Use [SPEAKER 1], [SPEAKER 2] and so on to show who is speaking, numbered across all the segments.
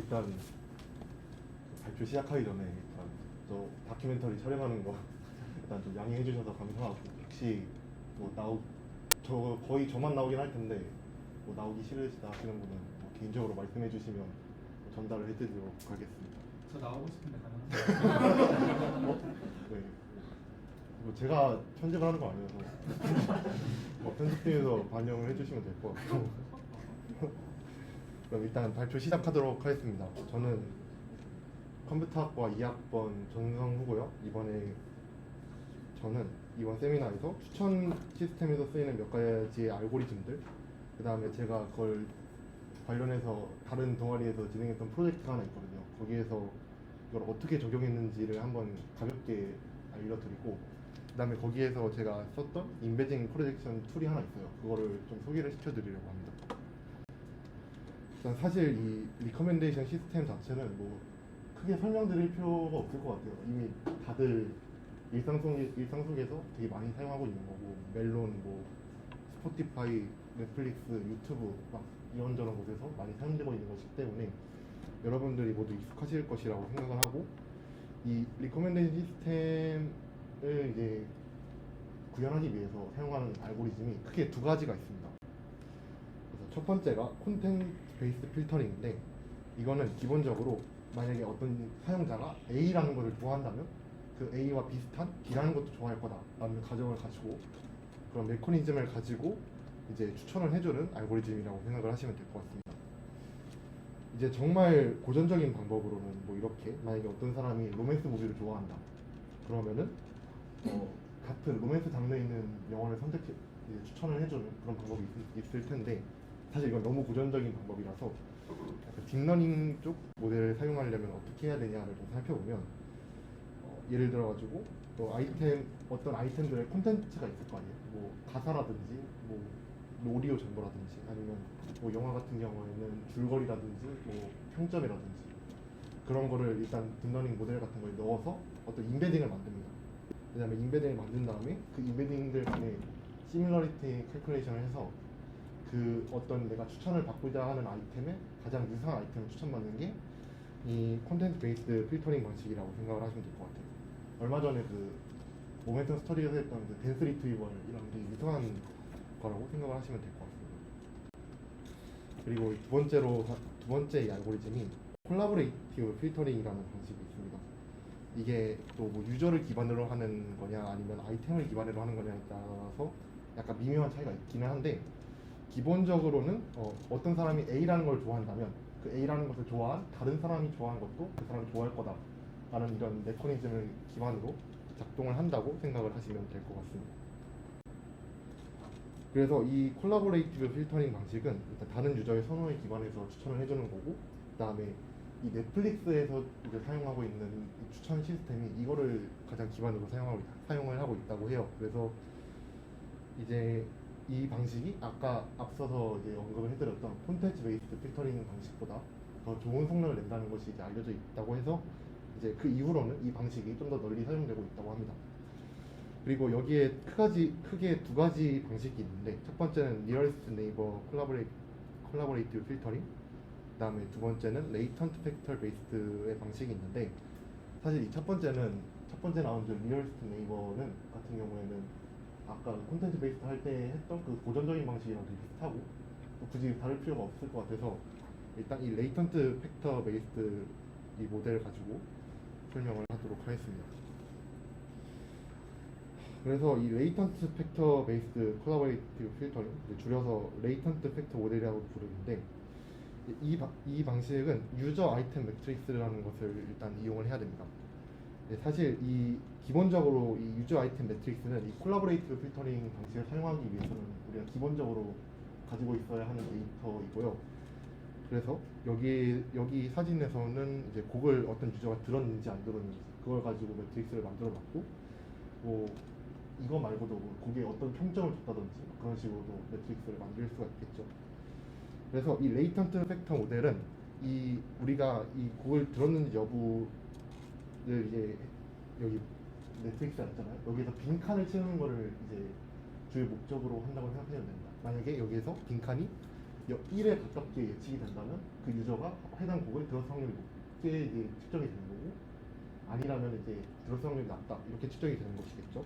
[SPEAKER 1] 일단 발표 시작하기 전에 일단 저 다큐멘터리 촬영하는 거 일단 좀 양해해 주셔서 감사하고, 혹시 뭐 저 거의 저만 나오긴 할 텐데 뭐 나오기 싫으시다 하시는 분은 뭐 개인적으로 말씀해 주시면 뭐 전달을 해드리도록 하겠습니다.
[SPEAKER 2] 저 나오고 싶은데 가능하세요?
[SPEAKER 1] 네. 뭐 제가 편집을 하는 거 아니어서 편집팀에서 반영을 해주시면 될 것 같고 그럼 일단 발표 시작하도록 하겠습니다. 저는 컴퓨터학과 2학번 전성후고요. 저는 이번 세미나에서 추천 시스템에서 쓰이는 몇 가지의 알고리즘들, 그 다음에 제가 그걸 관련해서 다른 동아리에서 진행했던 프로젝트가 하나 있거든요. 거기에서 이걸 어떻게 적용했는지를 한번 가볍게 알려드리고, 그 다음에 거기에서 제가 썼던 인베딩 프로젝션 툴이 하나 있어요. 그거를 좀 소개를 시켜드리려고 합니다. 일단 사실 이 리커멘데이션 시스템 자체는 뭐 크게 설명드릴 필요가 없을 것 같아요. 이미 다들 일상 속에서 되게 많이 사용하고 있는 거고, 멜론, 뭐 스포티파이, 넷플릭스, 유튜브 막 이런저런 곳에서 많이 사용되고 있는 것이기 때문에 여러분들이 모두 익숙하실 것이라고 생각을 하고, 이 리커멘데이션 시스템을 이제 구현하기 위해서 사용하는 알고리즘이 크게 두 가지가 있습니다. 그래서 첫 번째가 콘텐츠 베이스드 필터링인데, 이거는 기본적으로 만약에 어떤 사용자가 A라는 것을 좋아한다면 그 A와 비슷한 B라는 것도 좋아할 거다 라는 가정을 가지고, 그런 메커니즘을 가지고 이제 추천을 해주는 알고리즘이라고 생각을 하시면 될 것 같습니다. 이제 정말 고전적인 방법으로는 뭐 이렇게, 만약에 어떤 사람이 로맨스 무비를 좋아한다 그러면은 같은 로맨스 장르에 있는 영화를 추천을 해주는 그런 방법이 있을 텐데, 사실 이건 너무 고전적인 방법이라서 약간 딥러닝 쪽 모델을 사용하려면 어떻게 해야 되냐를 좀 살펴보면, 예를 들어가지고 어떤 아이템들의 콘텐츠가 있을 거 아니에요. 뭐 가사라든지 뭐 오디오 정보라든지, 아니면 뭐 영화 같은 경우에는 줄거리라든지 뭐 평점이라든지, 그런 거를 일단 딥러닝 모델 같은 거에 넣어서 어떤 인베딩을 만듭니다. 그다음에 인베딩을 만든 다음에 그 인베딩들 간에 시뮬러리티 캘큘레이션을 해서 그 어떤 내가 추천을 받고자 하는 아이템에 가장 유사한 아이템을 추천받는 게 이 콘텐츠 베이스드 필터링 방식이라고 생각을 하시면 될 것 같아요. 얼마 전에 그 모멘텀 스터디에서 했던 그 댄스 리트리버이랑 되게 유사한 거라고 생각을 하시면 될 것 같습니다. 그리고 두 번째 이 알고리즘이 콜라보레이티브 필터링이라는 방식이 있습니다. 이게 또 뭐 유저를 기반으로 하는 거냐 아니면 아이템을 기반으로 하는 거냐에 따라서 약간 미묘한 차이가 있기는 한데, 기본적으로는 어떤 사람이 A라는 걸 좋아한다면 그 A라는 것을 좋아한 다른 사람이 좋아하는 것도 그 사람이 좋아할 거다 라는 이런 메커니즘을 기반으로 작동을 한다고 생각을 하시면 될 것 같습니다. 그래서 이 콜라보레이티브 필터링 방식은 일단 다른 유저의 선호에 기반해서 추천을 해주는 거고, 그 다음에 이 넷플릭스에서 이제 사용하고 있는 이 추천 시스템이 이거를 가장 기반으로 사용을 하고 있다고 해요. 그래서 이제 이 방식이 아까 앞서서 이제 언급을 해드렸던 콘텐츠 베이스드 필터링 방식보다 더 좋은 성능을 낸다는 것이 이제 알려져 있다고 해서, 이제 그 이후로는 이 방식이 좀 더 널리 사용되고 있다고 합니다. 그리고 여기에 크게 두 가지 방식이 있는데, 첫 번째는 Nearest Neighbor Collaborative Filtering, 그 다음에 두 번째는 Latent Factor Based의 방식이 있는데, 사실 이 첫 번째 나온 Nearest Neighbor는 같은 경우에는 아까 콘텐츠 베이스드 할 때 했던 그 고전적인 방식이랑 되게 비슷하고 굳이 다를 필요가 없을 것 같아서, 일단 이 레이턴트 팩터 베이스드 이 모델을 가지고 설명을 하도록 하겠습니다. 그래서 이 레이턴트 팩터 베이스드 콜라보레이티브 필터링, 줄여서 레이턴트 팩터 모델이라고 부르는데, 이 방식은 유저 아이템 매트릭스라는 것을 일단 이용을 해야 됩니다. 사실 기본적으로 이 유저 아이템 매트릭스는 이 콜라보레이티브 필터링 방식을 사용하기 위해서는 우리가 기본적으로 가지고 있어야 하는 데이터이고요. 그래서 여기 사진에서는 이제 곡을 어떤 유저가 들었는지 안 들었는지 그걸 가지고 매트릭스를 만들어 놨고, 뭐 이거 말고도 뭐 곡에 어떤 평점을 줬다든지 그런 식으로도 매트릭스를 만들 수가 있겠죠. 그래서 이 레이턴트 팩터 모델은 우리가 이 곡을 들었는지 여부를 이제 여기 넷플릭스가 있잖아요. 여기서 빈칸을 채우는 거를 이제 주요 목적으로 한다고 생각하시면 됩니다. 만약에 여기에서 빈칸이 1에 가깝게 예측이 된다면 그 유저가 해당 곡을 들었을 확률이 높게 이제 측정이 되는 거고, 아니라면 이제 들었을 확률이 낮다 이렇게 측정이 되는 것이겠죠.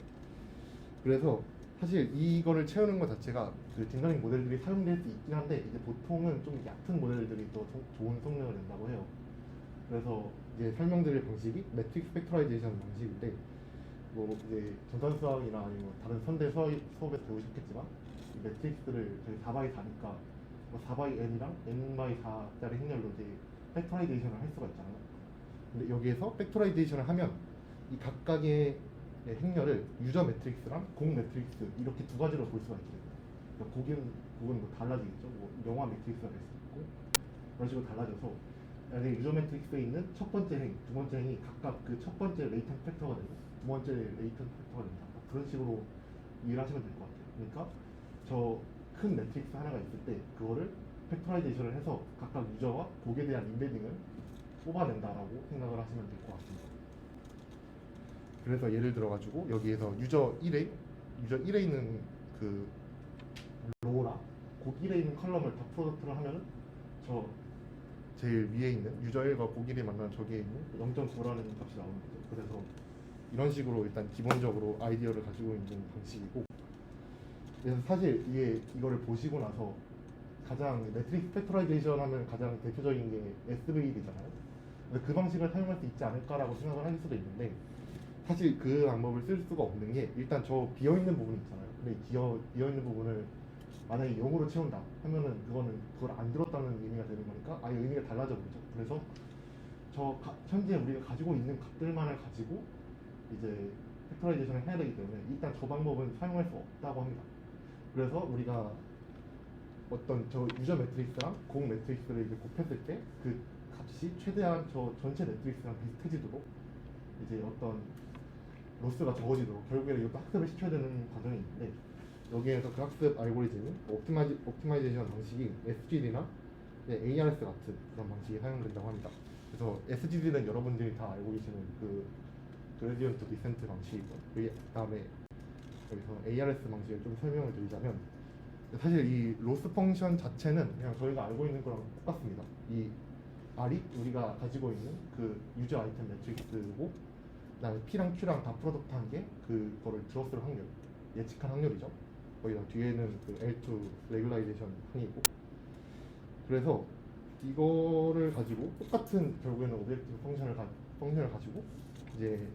[SPEAKER 1] 그래서 사실 이거를 채우는 것 자체가 그 딥러닝 모델들이 사용될 수 있긴 한데, 이제 보통은 좀 얕은 모델들이 더 좋은 성능을 낸다고 해요. 그래서 이제 설명드릴 방식이 매트릭스 팩토라이제이션 방식인데, 뭐 이제 전산 수학이나 아니면 뭐 다른 선대 수업에서 배우셨겠지만, 이 매트릭스를 저희 4x 4니까 뭐 4x n이랑 n x 4짜리 행렬로 이제 팩토라이제이션을 할 수가 있잖아요. 근데 여기에서 팩토라이제이션을 하면 이 각각의 행렬을 유저 매트릭스랑 공 매트릭스 이렇게 두 가지로 볼 수가 있게 됩니다. 그러니까 곡은 뭐 달라지겠죠. 뭐 영화 매트릭스가 될 수 있고 그런 식으로 달라져서, 만약에 유저 매트릭스에 있는 첫 번째 행, 두 번째 행이 각각 그 첫 번째 레이턴트 팩터가 되고 두 번째 레이턴트 팩터가 된다. 그런 식으로 이해를 하시면 될 것 같아요. 그러니까 저 큰 매트릭스 하나가 있을 때 그거를 팩토라이제이션을 해서 각각 유저와 곡에 대한 임베딩을 뽑아낸다라고 생각을 하시면 될 것 같습니다. 그래서 예를 들어가지고 여기에서 유저 1에 있는 그 로우랑 곡 1에 있는 컬럼을 다 프로덕트를 하면은 저 제일 위에 있는 유저 1과 곡 1이 만나는 저기에 있는 0.9라는 값이 나오는 거죠. 그래서 이런 식으로 일단 기본적으로 아이디어를 가지고 있는 방식이고, 그래서 사실 이거를 보시고 나서 가장 매트릭스 팩토라이제이션 하면 가장 대표적인 게 SVD잖아요. 그 방식을 사용할 수 있지 않을까라고 생각을 할 수도 있는데, 사실 그 방법을 쓸 수가 없는 게, 일단 저 비어있는 부분 있잖아요. 근데 비어있는 부분을 만약에 0으로 채운다 하면은 그걸 안 들었다는 의미가 되는 거니까 아예 의미가 달라져 버리죠. 그래서 현재 우리가 가지고 있는 값들만을 가지고 이제 팩토라이제이션을 해야 되기 때문에 일단 저 방법은 사용할 수 없다고 합니다. 그래서 우리가 어떤 저 유저 매트릭스랑 곡 매트릭스를 이제 곱했을 때 그 값이 최대한 저 전체 매트릭스랑 비슷해지도록 이제 어떤 로스가 적어지도록 결국에는 이것도 학습을 시켜야 되는 과정이 있는데, 여기에서 그 학습 알고리즘은 옵티마이제이션 방식이 SGD나 ARS 같은 그런 방식이 사용된다고 합니다. 그래서 SGD는 여러분들이 다 알고 계시는 그 그레디언트 디센트 방식이고, 그 다음에 여기서 ARS 방식을 좀 설명을 드리자면, 사실 이 로스 펑션 자체는 그냥 저희가 알고 있는 거랑 똑같습니다. 이 R이 우리가 가지고 있는 그 유저 아이템 매트릭스고, 그다음에 P랑 Q랑 다 프로덕트 한 게 그거를 들었을 확률, 예측한 확률이죠. 거기다 뒤에는 그 L2 레귤라이제이션 항이고, 그래서 이거를 가지고 똑같은 결국에는 오브젝티브 펑션을 가지고 이제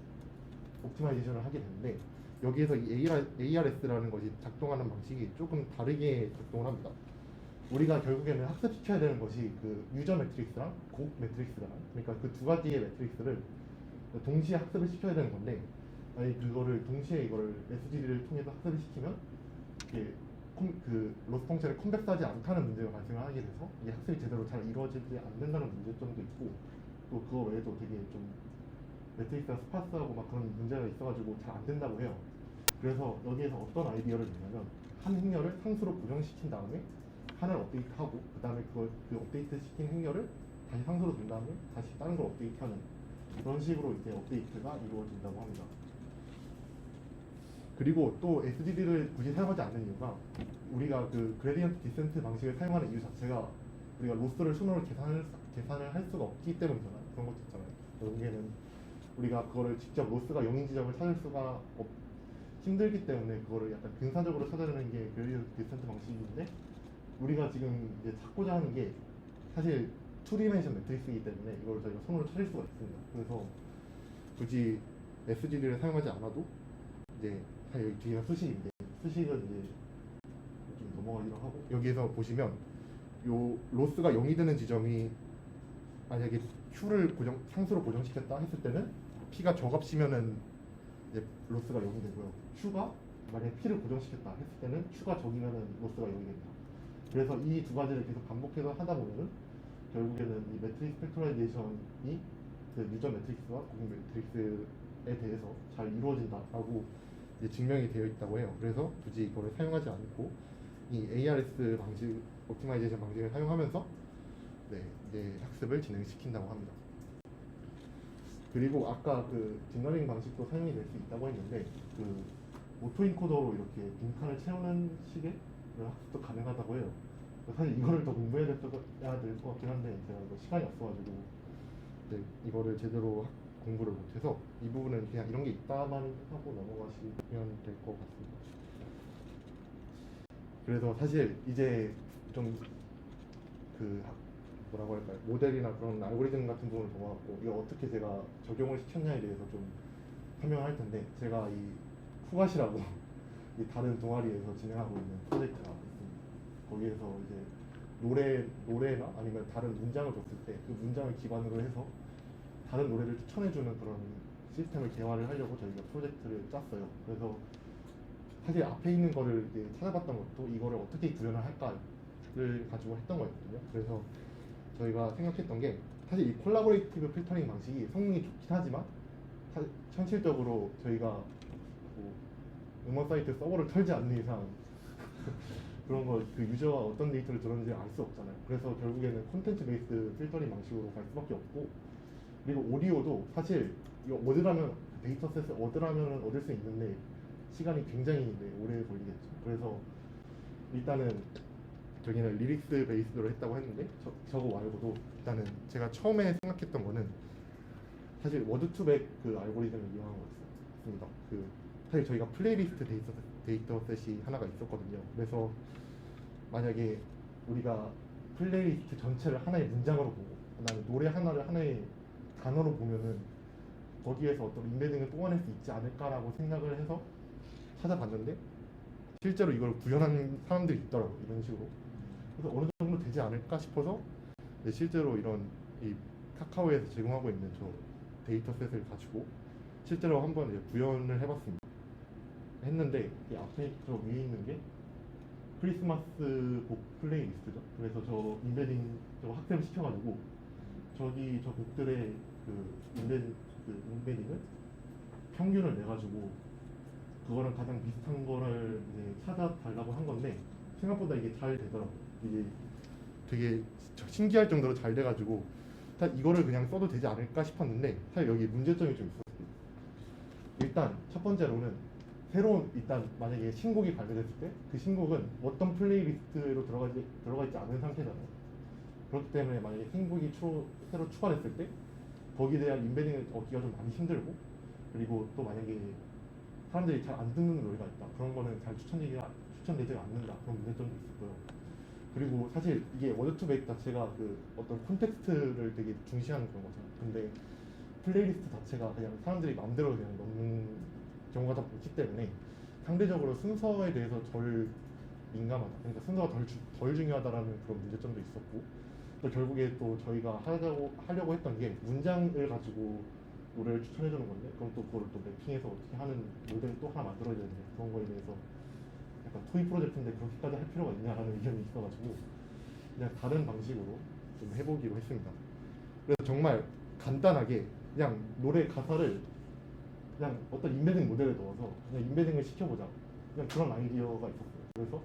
[SPEAKER 1] 옵티마이제이션을 하게 되는데, 여기에서 이 ARS라는 것이 작동하는 방식이 조금 다르게 작동을 합니다. 우리가 결국에는 학습시켜야 되는 것이 그 유저 매트릭스랑 곡 매트릭스랑, 그러니까 그 두 가지의 매트릭스를 동시에 학습을 시켜야 되는 건데, 아니 그거를 동시에 이거를 SGD를 통해서 학습을 시키면 이게 그 로스 펑션이 컴백스하지 않다는 문제가 발생을 하게 돼서 이게 학습이 제대로 잘 이루어지지 않는다는 문제점도 있고, 또 그거 외에도 되게 좀 매트릭스가 스파스하고 막 그런 문제가 있어가지고 잘 안 된다고 해요. 그래서 여기에서 어떤 아이디어를 내냐면, 한 행렬을 상수로 고정시킨 다음에 하나를 업데이트하고, 그 다음에 그 업데이트 시킨 행렬을 다시 상수로 둔 다음에 다시 다른 걸 업데이트하는 그런 식으로 이제 업데이트가 이루어진다고 합니다. 그리고 또 SGD를 굳이 사용하지 않는 이유가, 우리가 그 그레디언트 디센트 방식을 사용하는 이유 자체가 우리가 로스를 순으로 계산을 할 수가 없기 때문이잖아요. 그런 것도 있잖아요. 결국에는 우리가 그거를 직접 로스가 0인 지점을 찾을 수가 힘들기 때문에 그거를 약간 근사적으로 찾아내는 게 그레디언트 디센트 방식인데, 우리가 지금 이제 찾고자 하는 게 사실 2디멘션 매트릭스이기 때문에 이걸 저희가 손으로 찾을 수가 있습니다. 그래서 굳이 SGD를 사용하지 않아도 이제 사실 여기 뒤에가 수식인데, 수식은 이제 좀 넘어가기로 하고, 여기에서 보시면 요 로스가 0이 되는 지점이 만약에 Q를 상수로 고정시켰다 했을 때는 P가 저값이면은 이제 로스가 0이 되고요. Q가 만약에 P를 고정시켰다 했을 때는 Q가 적이면은 로스가 0이 됩니다. 그래서 이 두 가지를 계속 반복해서 하다 보면은 결국에는 이 매트릭스 팩토라이제이션이 그 유저 매트릭스와 고객 매트릭스에 대해서 잘 이루어진다라고 이제 증명이 되어 있다고 해요. 그래서 굳이 이거를 사용하지 않고 이 ARS 방식, 옵티마이제이션 방식을 사용하면서 이제 학습을 진행시킨다고 합니다. 그리고 아까 그 딥러닝 방식도 사용이 될 수 있다고 했는데, 그 오토 인코더로 이렇게 빈칸을 채우는 식의 학습도 가능하다고 해요. 사실 이거를 더 공부해야 될 것 같긴 한데 제가 뭐 시간이 없어가지고 이거를 제대로 공부를 못해서 이 부분은 그냥 이런 게 있다만 하고 넘어가시면 될 것 같습니다. 그래서 사실 이제 좀 그 뭐라고 할까요? 모델이나 그런 알고리즘 같은 부분을 넘어갔고 이거 어떻게 제가 적용을 시켰냐에 대해서 좀 설명을 할 텐데 제가 이 후가시라고 이 다른 동아리에서 진행하고 있는 프로젝트가 있습니다. 거기에서 이제 노래나 아니면 다른 문장을 줬을 때 그 문장을 기반으로 해서 다른 노래를 추천해주는 그런 시스템을 개발을 하려고 저희가 프로젝트를 짰어요. 그래서 사실 앞에 있는 거를 이제 찾아봤던 것도 이거를 어떻게 구현을 할까를 가지고 했던 거였거든요. 그래서 저희가 생각했던 게 사실 이 콜라보레이티브 필터링 방식이 성능이 좋긴 하지만 현실적으로 저희가 뭐 음원 사이트 서버를 털지 않는 이상 그런 거 그 유저가 어떤 데이터를 들었는지 알 수 없잖아요. 그래서 결국에는 콘텐츠 베이스 필터링 방식으로 갈 수밖에 없고 그리고 오디오도 사실 이거 얻으라면 데이터셋을 얻으라면 얻을 수 있는데 시간이 굉장히 오래 걸리겠죠. 그래서 일단은 저기는 리릭스 베이스로 했다고 했는데 저거 말고도 일단은 제가 처음에 생각했던 거는 사실 워드2백 그 알고리즘을 이용한 거였습니다. 그 사실 저희가 플레이리스트 데이터셋이 하나가 있었거든요. 그래서 만약에 우리가 플레이리스트 전체를 하나의 문장으로 보고 그다음에 노래 하나를 하나의 단어로 보면은 거기에서 어떤 인베딩을 뽑아낼 수 있지 않을까라고 생각을 해서 찾아봤는데 실제로 이걸 구현한 사람들이 있더라고요. 이런 식으로. 그래서 어느 정도 되지 않을까 싶어서 실제로 이런 이 카카오에서 제공하고 있는 저 데이터셋을 가지고 실제로 한번 구현을 해봤습니다. 했는데 이 앞에 저 위에 있는 게 크리스마스 곡 플레이리스트죠. 그래서 저 인베딩 저거 학습을 시켜가지고 저기 저 곡들의 인베딩을 평균을 내가지고 그거랑 가장 비슷한 거를 이제 찾아달라고 한 건데 생각보다 이게 잘 되더라고요. 이게 되게 신기할 정도로 잘 돼가지고 사실 이거를 그냥 써도 되지 않을까 싶었는데 사실 여기 문제점이 좀 있었어요. 일단 첫 번째로는 새로운 일단 만약에 신곡이 발매됐을 때 그 신곡은 어떤 플레이리스트로 들어가 있지 않은 상태잖아요. 그렇기 때문에 만약에 신곡이 새로 추가됐을 때 거기에 대한 인베딩을 얻기가 좀 많이 힘들고 그리고 또 만약에 사람들이 잘 안 듣는 노래가 있다. 그런 거는 잘 추천되지 않는다. 그런 문제점도 있었고요. 그리고 사실 이게 워드2백 자체가 그 어떤 콘텍스트를 되게 중시하는 그런 거잖아요. 근데 플레이리스트 자체가 그냥 사람들이 마음대로 그냥 넣는 경우가 더 많기 때문에 상대적으로 순서에 대해서 덜 민감하다. 그러니까 순서가 덜 중요하다라는 그런 문제점도 있었고 또 결국에 또 저희가 하려고 했던 게 문장을 가지고 노래를 추천해주는 건데 그럼 또 그걸 또 래핑해서 어떻게 하는 모델을 또 하나 만들어야 되는데 그런 거에 대해서 약간 토이 프로젝트인데 그렇게까지 할 필요가 있냐라는 의견이 있어가지고 그냥 다른 방식으로 좀 해보기로 했습니다. 그래서 정말 간단하게 그냥 노래 가사를 그냥 어떤 인베딩 모델에 넣어서 그냥 인베딩을 시켜보자. 그냥 그런 아이디어가 있었어요. 그래서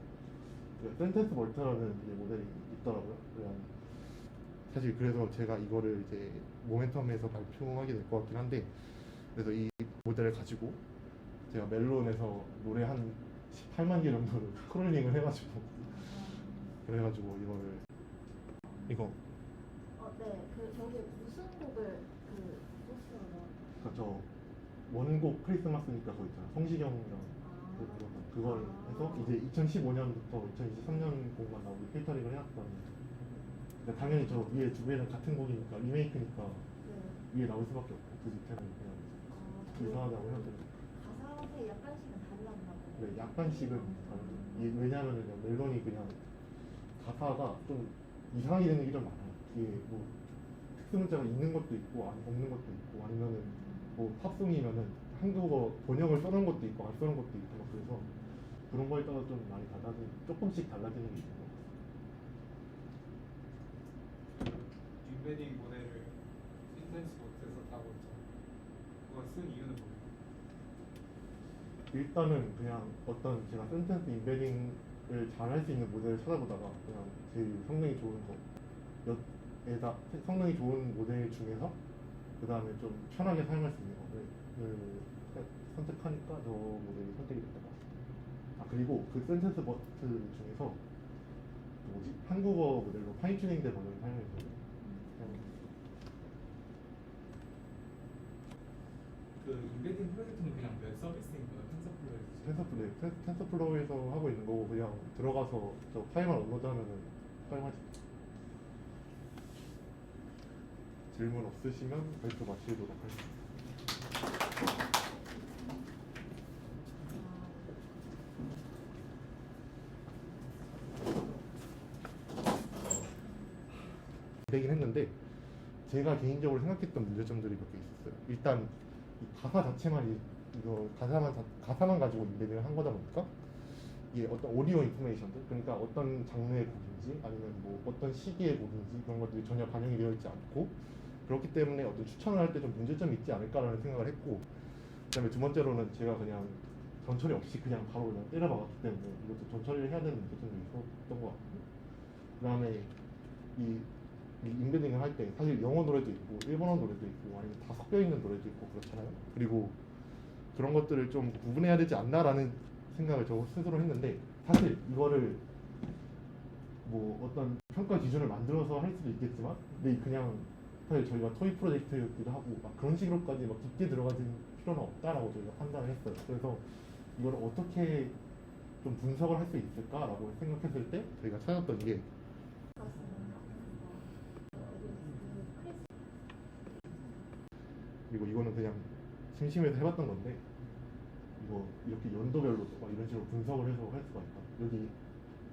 [SPEAKER 1] 센텐스 멀트라는 이제 모델이 있더라고요. 그냥 사실 그래서 제가 이거를 이제 모멘텀에서 발표하게 될 것 같긴 한데 그래서 이 모델을 가지고 제가 멜론에서 노래 한 18만 개 정도를 크롤링을 해가지고 그래가지고 이거
[SPEAKER 3] 네. 저기 무슨 곡을 소스로
[SPEAKER 1] 그러니까 저 원곡 크리스마스니까 그거 있잖아 성시경이랑 그걸 해서 이제 2015년부터 2023년 곡만 나오게 필터링을 해놨던 그러니까 당연히 저 위에 두 개는 같은 곡이니까 리메이크니까
[SPEAKER 3] 네.
[SPEAKER 1] 위에 나올 수밖에 없고 그 밑에는 그냥 이상하다고 해야 되나
[SPEAKER 3] 가사에 약간씩은 달랐나 보네.
[SPEAKER 1] 네, 약간씩은 다르죠. 왜냐하면 멜론이 그냥 가사가 좀 이상하게 되는 게 좀 많아요. 이게 뭐 특수문자가 있는 것도 있고 없는 것도 있고 아니면은 뭐 팝송이면은 한국어 번역을 써놓은 것도 있고 안 써놓은 것도 있고 막 그래서 그런 거에 따라 좀 많이 조금씩 달라지는 게 있는 것 같아요.
[SPEAKER 2] 인베딩 모델을 센텐스 못해서 따고 있잖아. 그거 쓴 이유는 뭐예요?
[SPEAKER 1] 일단은 그냥 어떤 제가 센텐스 인베딩을 잘 할 수 있는 모델을 찾아보다가 그냥 제일 성능이 좋은 성능이 좋은 모델 중에서 그 다음에 좀 편하게 사용할 수 있는 거를 선택하니까 저 모델이 선택이 됐던 것 같습니다. 그리고 그 센텐스 버트 중에서 뭐지 한국어 모델로 파인튜닝된 버전을 사용했거든요.
[SPEAKER 2] 그 인베딩 프로젝트는 그냥 웹 서비스인가요?
[SPEAKER 1] 텐서플로우에서 하고 있는 거고 그냥 들어가서 저 파일만 업로드하면은 사용하지. 질문 없으시면 발표 마치도록 하겠습니다. 되긴 했는데 제가 개인적으로 생각했던 문제점들이 몇 개 있었어요. 일단 이 가사 자체만 이거 가사만 가지고 인베딩을 한 거다 보니까 이게 어떤 오디오 인포메이션들, 그러니까 어떤 장르의 곡인지 아니면 뭐 어떤 시기의 곡인지 그런 것들이 전혀 반영이 되어 있지 않고, 그렇기 때문에 어떤 추천을 할 때 좀 문제점이 있지 않을까라는 생각을 했고, 그다음에 두 번째로는 제가 그냥 전처리 없이 그냥 바로 그냥 때려박았기 때문에 이것도 전처리를 해야 되는 문제점이 있었던 것 같고, 그다음에 이 인베딩을 할 때 사실 영어 노래도 있고 일본어 노래도 있고 아니면 다 섞여 있는 노래도 있고 그렇잖아요. 그리고 그런 것들을 좀 구분해야 되지 않나라는 생각을 저 스스로 했는데, 사실 이거를 뭐 어떤 평가 기준을 만들어서 할 수도 있겠지만, 근데 그냥 사실 저희가 토익 프로젝트이기도 하고 막 그런 식으로까지 막 깊게 들어갈 필요는 없다라고 저희가 판단을 했어요. 그래서 이걸 어떻게 좀 분석을 할 수 있을까라고 생각했을 때 저희가 찾았던 게 그리고 이거는 그냥 심심해서 해봤던 건데, 이거 이렇게 연도별로 막 이런 식으로 분석을 해서 할 수가 있다. 여기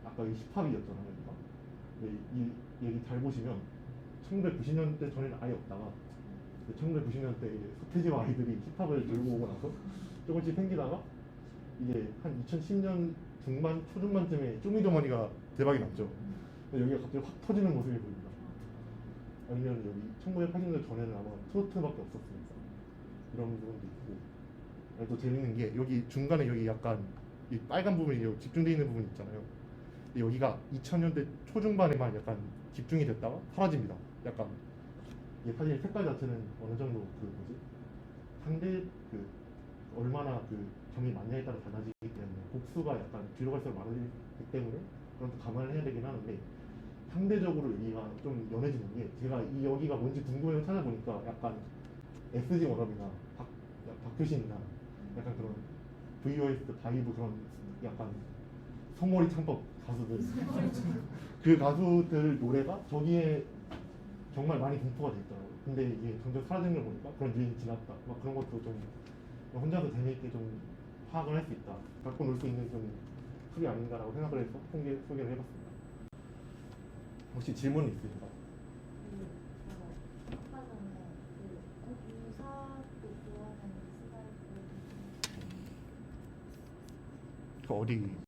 [SPEAKER 1] 아까 이 힙합이었잖아요. 그러니까. 근데 이 얘기 잘 보시면 1990년대 전에는 아예 없다가 1990년대 서태지와 아이들이 힙합을 들고 오고 나서 조금씩 생기다가 이게 한 2010년 중반 초중반쯤에 쪼미더머니가 대박이 났죠. 근데 여기가 갑자기 확 터지는 모습이 보입니다. 아니면 여기 1980년대 전에는 아마 트로트밖에 없었으니까 이런 부분도 있고, 또 재밌는 게 여기 중간에 여기 약간 이 빨간 부분이 여기 집중되어 있는 부분 있잖아요. 근데 여기가 2000년대 초중반에만 약간 집중이 됐다가 사라집니다. 약간 이게 사실 색깔 자체는 어느 정도 그 뭐지 상대 그 얼마나 그 점이 많냐에 따라 달라지기 때문에 곡수가 약간 뒤로 갈수록 많아지기 때문에 그런 거 감안을 해야 되긴 하는데, 상대적으로 여기가 좀 연해지는 게, 제가 이 여기가 뭔지 궁금해서 찾아보니까 약간 SG 워너비나 박효신이나 약간 그런 VOS 바이브 그런 약간 소몰이 창법 가수들 그 가수들 노래가 저기에 정말 많이 분포가 돼 있더라고요. 근데 이게 점점 사라지는 걸 보니까 그런 유행이 지났다 막 그런 것도 좀 혼자서 재미있게 좀 파악을 할 수 있다, 갖고 놀 수 있는 좀 툴이 아닌가라고 생각을 해서 소개를 해봤습니다. 혹시 질문 있으신가요?
[SPEAKER 3] 아까 전에 그 유사도 좋아하는 스타일
[SPEAKER 1] 그 어디